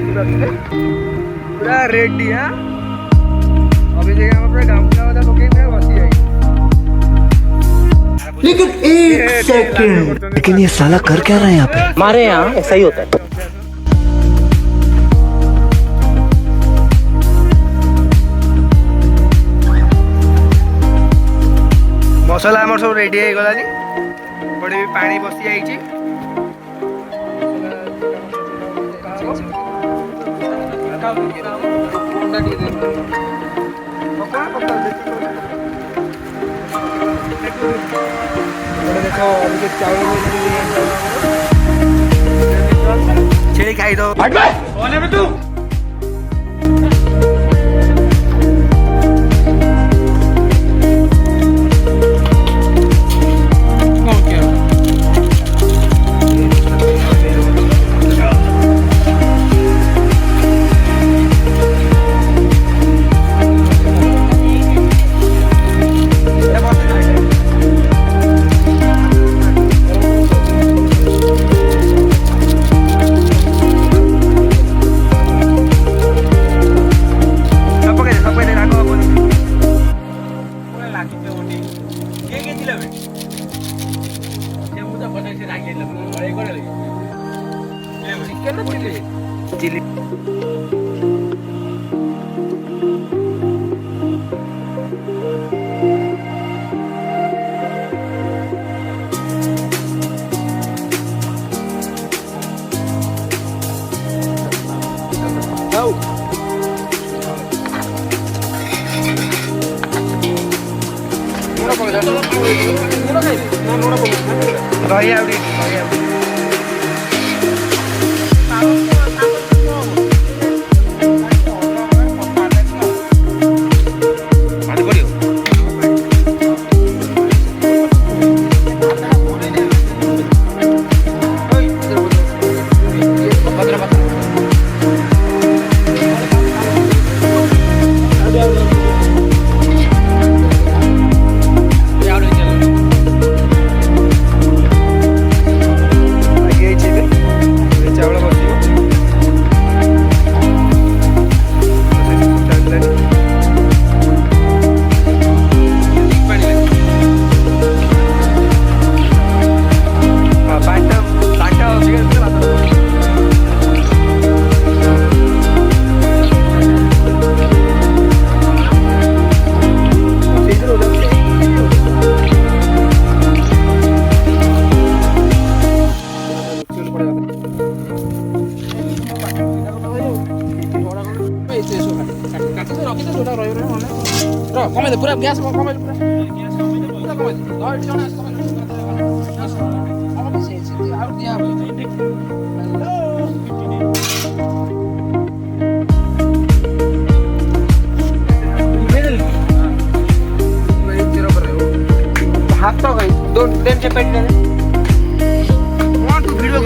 पूरा रेडी। हाँ अभी देखिए हम अपने गामला वाला पकड़ में बसी आई। लेकिन एक सेकंड, लेकिन ये साला कर क्या रहा है यहाँ पे? हमारे यहाँ ऐसा ही होता है। मसला आमर सब रेडी हो गलानी। बड़े भी पानी बसी आई। छेड़ी खाई दो तू। चिली दही आवड़ी पूरा गैस हाथ तो गई दोन से पेट वीडियो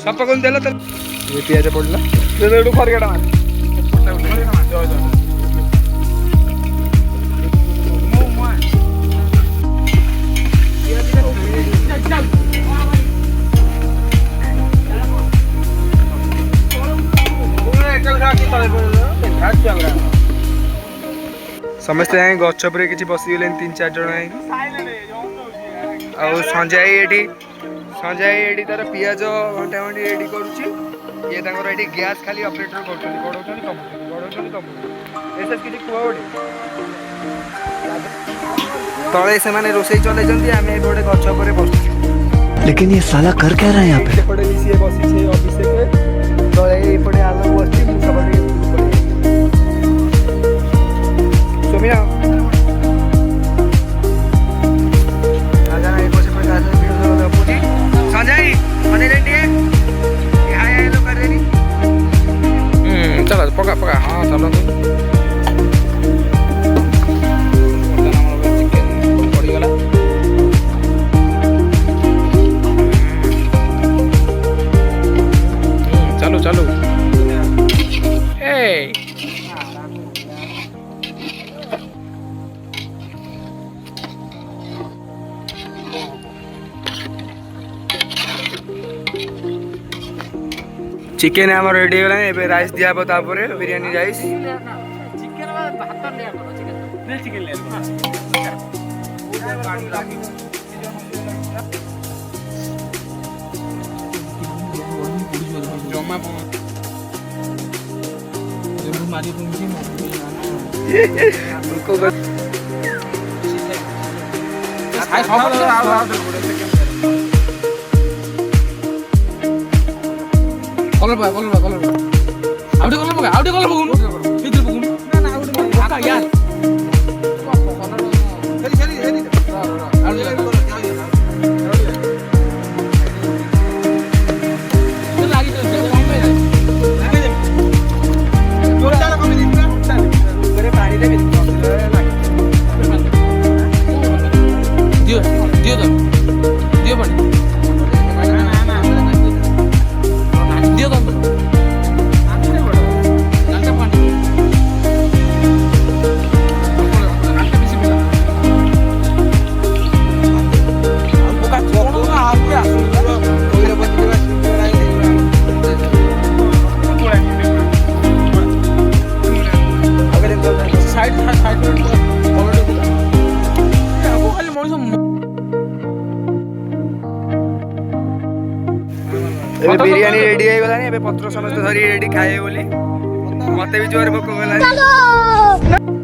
सपकून दिलं तर पियाच्या पडला फरकेटा समस्ते गछ पर किसी बसीगले 3-4 जन संजय ये तार पिज घंटा घंटी रेडी करुच्ची ये गैस खाली ऑपरेटर तले से माने रोसई चले आम गोटे गछ पर बस। लेकिन ये साला कर क्या रहा है यहाँ पे? तले आलो बस सोमिया संजय चलो पका पका हाँ चलो पड़गला चलो चलो Hey. चिकेन आम रेडी हो गला राइस दिया बिरियानी राइस कलर बगा आउटे कलर बगुन इधर बगुन ना आउटे बगा यार बिरियानी रेडी हो गलानी पत्र समस्त धरी रेडी खाए बोली मते भी जोर भोक गलानी